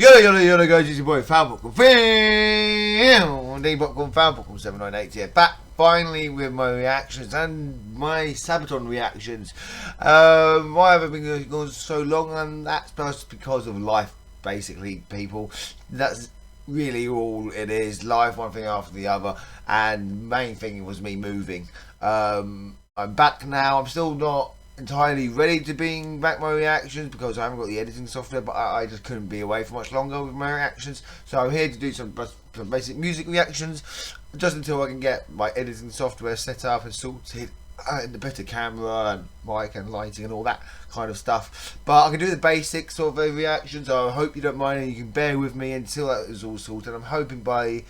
Yo, guys, it's your boy Fanbook Fanbook 798 here, back finally with my reactions and my Sabaton reactions. Why have I been going so long? And that's just because of life, basically, people. That's really all it is. Life, one thing after the other, and main thing was me moving. I'm back now. I'm still not entirely ready to bring back my reactions because I haven't got the editing software, but I just couldn't be away for much longer with my reactions, so I'm here to do some basic music reactions just until I can get my editing software set up and sorted, and the better camera and mic and lighting and all that kind of stuff. But I can do the basics of a reaction, so I hope you don't mind and you can bear with me until that is all sorted. I'm hoping by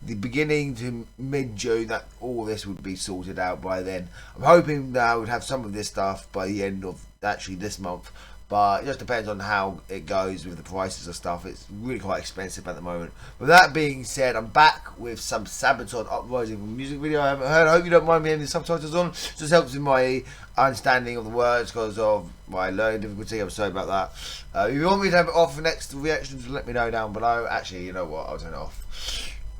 the beginning to mid-June that all this would be sorted out by then. I'm hoping that I would have some of this stuff by the end of actually this month, but it just depends on how it goes with the prices of stuff. It's really quite expensive at the moment. With that being said, I'm back with some Sabaton Uprising music video I haven't heard. I hope you don't mind me having the subtitles on. It just helps with my understanding of the words because of my learning difficulty. I'm sorry about that. If you want me to have it off for next reactions, let me know down below. Actually, you know what, I'll turn it off.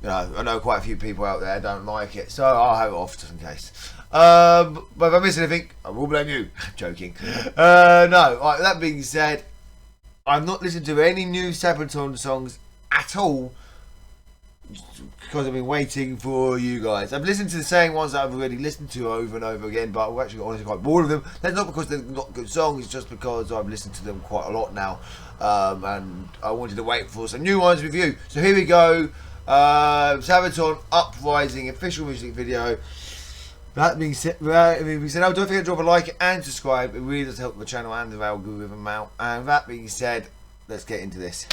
You know, I know quite a few people out there don't like it, so I'll have it off just in case. But if I miss anything, I will blame you. Joking. No, right, that being said, I've not listened to any new Sabaton songs at all because I've been waiting for you guys. I've listened to the same ones that I've already listened to over and over again, but I've actually got honestly quite bored of them. That's not because they're not good songs, it's just because I've listened to them quite a lot now, and I wanted to wait for some new ones with you. So here we go. Sabaton Uprising official music video. That being said, don't forget to drop a like and subscribe. It really does help the channel and the algorithm out. And that being said, let's get into this.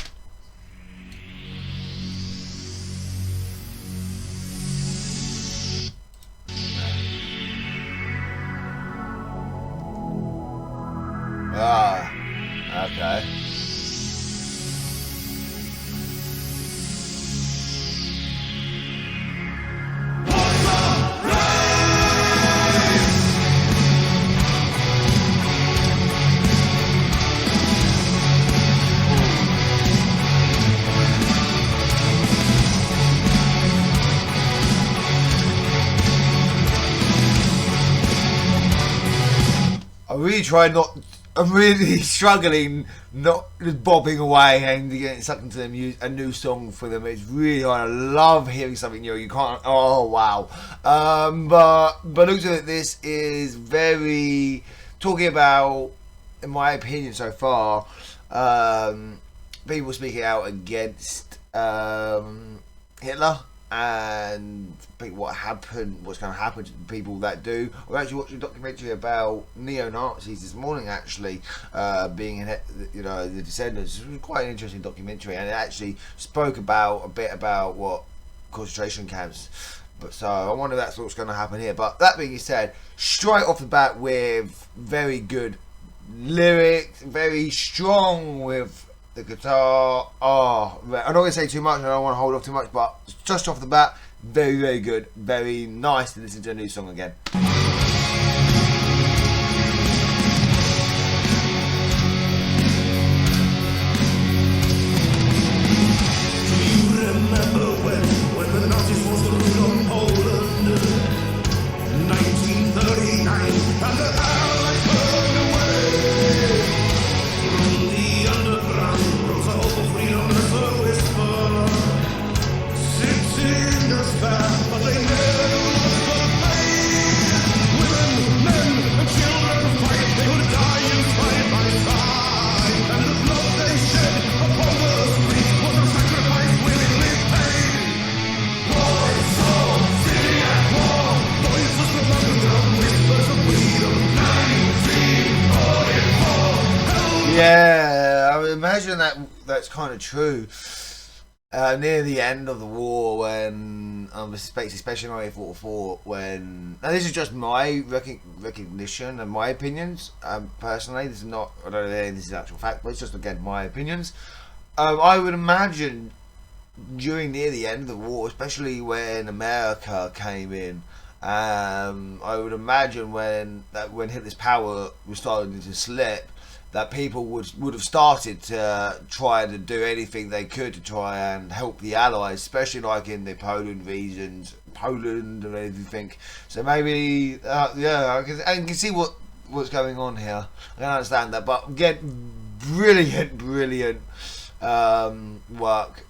Okay. I'm really struggling not bobbing away and getting sucked into a new song for them. It's really hard. I love hearing something new. You can't, oh wow. But also this is very, talking about, in my opinion so far, people speaking out against Hitler and what's going to happen to the people that do. I was actually watching a documentary about neo-Nazis this morning, actually, being, the descendants. It was quite an interesting documentary, and it actually spoke about a bit about what concentration camps. But so I wonder if that's what's going to happen here. But that being said, straight off the bat with very good lyrics, very strong with the guitar. I'm not going to say too much, I don't want to hold off too much, but just off the bat, very, very good. Very nice to listen to a new song again. Yeah, I would imagine that's kind of true. Near the end of the war, when especially 1944, when, and this is just my recognition and my opinions. Personally, this is not, I don't know if this is actual fact, but it's just again my opinions. I would imagine near the end of the war, especially when America came in, I would imagine when Hitler's power was starting to slip, that people would have started to try to do anything they could to try and help the Allies, especially like in the Poland regions, Poland and everything. So maybe, I can see what's going on here. I can understand that, but again, brilliant work.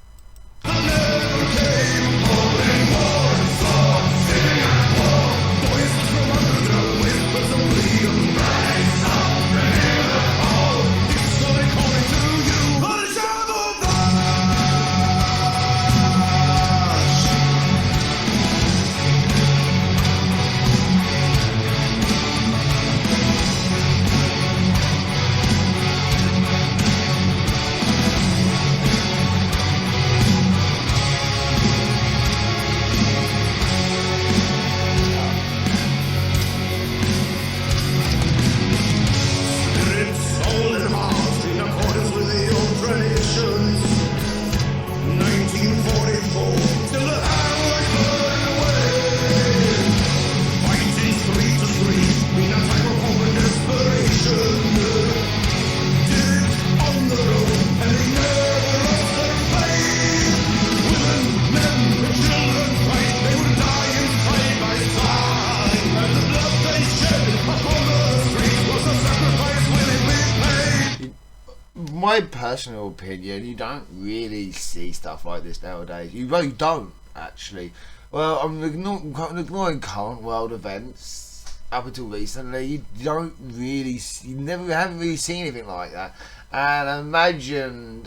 My personal opinion, you don't really see stuff like this nowadays. You really don't, actually. Well, I'm ignoring current world events up until recently. You haven't really seen anything like that. And imagine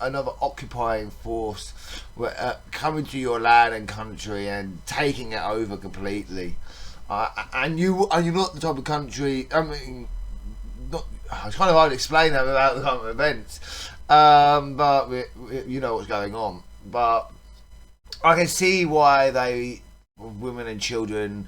another occupying force coming to your land and country and taking it over completely. And you're not the type of country. I mean, it's kind of hard to explain that without the current events, but you know what's going on. But I can see why women and children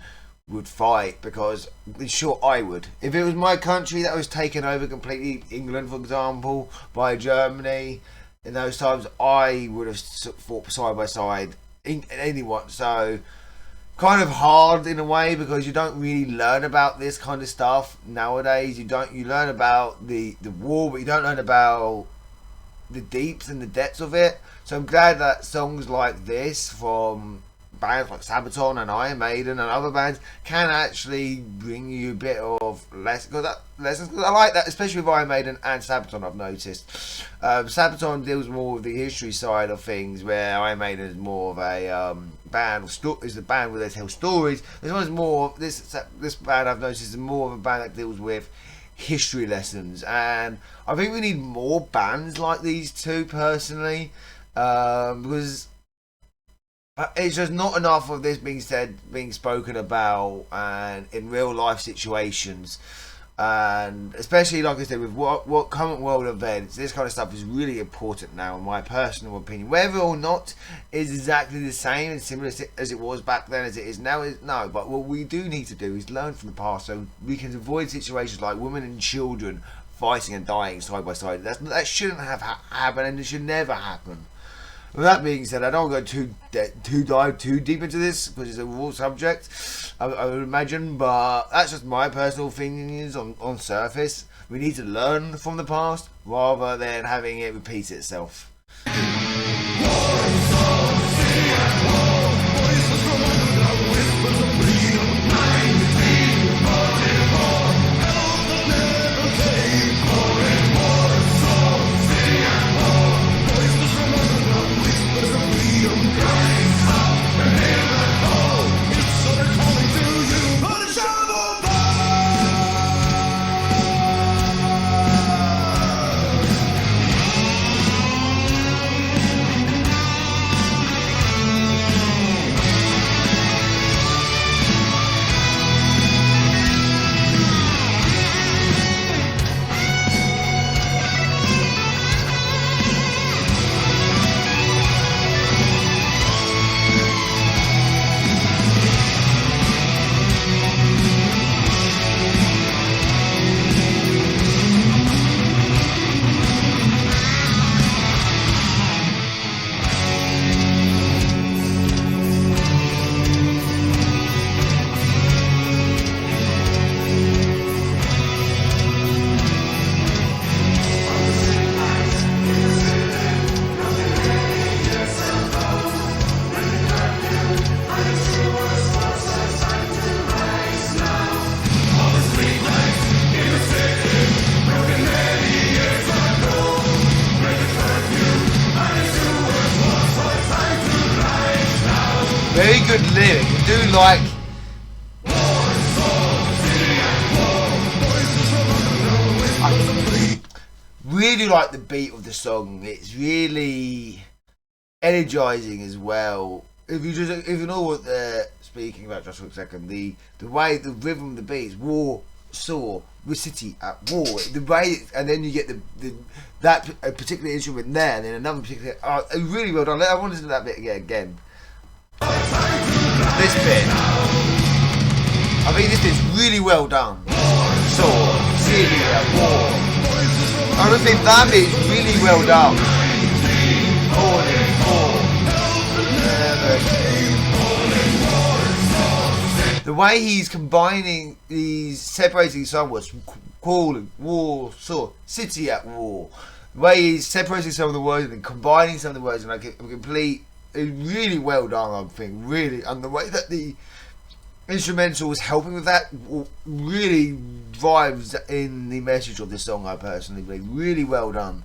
would fight, because sure, I would. If it was my country that was taken over completely, England for example, by Germany, in those times, I would have fought side by side anyone. So kind of hard in a way, because you don't really learn about this kind of stuff nowadays. You learn about the war, but you don't learn about the deeps and the depths of it. So I'm glad that songs like this from bands like Sabaton and Iron Maiden and other bands can actually bring you a bit of lessons. Because I like that, especially with Iron Maiden and Sabaton. I've noticed Sabaton deals more with the history side of things, where Iron Maiden is more of a is the band where they tell stories. This one's more this band, I've noticed, is more of a band that deals with history lessons, and I think we need more bands like these two personally, because it's just not enough of this being spoken about and in real life situations. And especially, like I said, with what current world events, this kind of stuff is really important now, in my personal opinion. Whether or not is exactly the same and similar as it was back then as it is now, no. But what we do need to do is learn from the past, so we can avoid situations like women and children fighting and dying side by side. That shouldn't have happened, and it should never happen. With that being said, I don't want to dive too deep into this, because it's a raw subject, I would imagine, but that's just my personal opinions on surface. We need to learn from the past rather than having it repeat itself. Very good lyric. I do like. I really like the beat of the song. It's really energizing as well. If you know what they're speaking about just for a second, the way the rhythm of the beat is war, saw, we're city at war. The way, and then you get that a particular instrument there, and then another particular. Really well done. I want to do that bit again. This bit, I think this bit's really well done. Saw, city at war. I don't think that bit's really well done. The way he's combining, he's separating some words, calling, war, saw, city at war. The way he's separating some of the words and then combining some of the words in like a complete, really well done, I think, really. And the way that the instrumental was helping with that really drives in the message of this song, I personally believe. Really well done.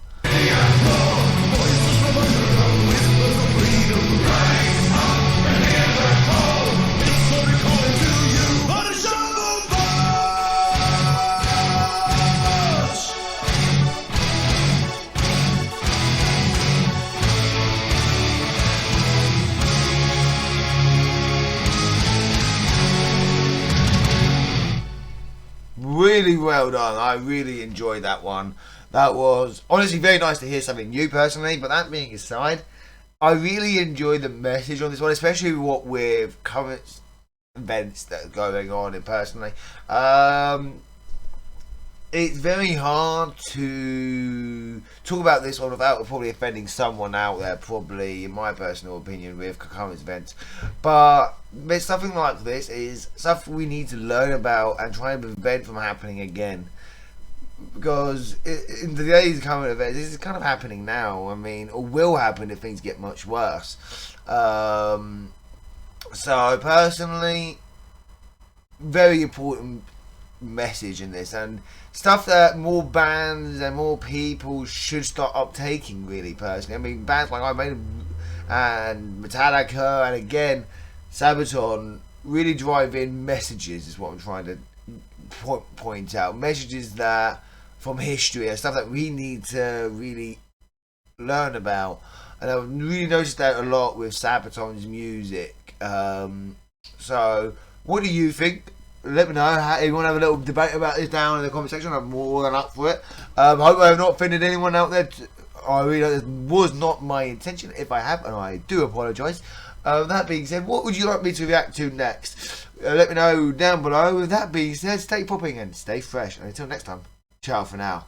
Really well done. I really enjoyed that one. That was honestly very nice to hear something new personally. But that being aside, I really enjoy the message on this one, especially what with current events that are going on. Personally, it's very hard to talk about this one without probably offending someone out there, probably in my personal opinion, with current events. But something like this is stuff we need to learn about and try and prevent from happening again. Because in today's current events, this is kind of happening now. I mean, or will happen if things get much worse. So personally, very important message in this, and stuff that more bands and more people should start uptaking, really, personally. I mean, bands like I Made and Metallica and again Sabaton really drive in messages, is what I'm trying to point out. Messages that from history and stuff that we need to really learn about, and I've really noticed that a lot with Sabaton's music. So what do you think? Let me know. If you want to have a little debate about this down in the comment section, I'm more than up for it. I hope I have not offended anyone out there. I really it was not my intention. If I have, and I do apologise. That being said, what would you like me to react to next? Let me know down below. With that being said, stay popping and stay fresh. And until next time, ciao for now.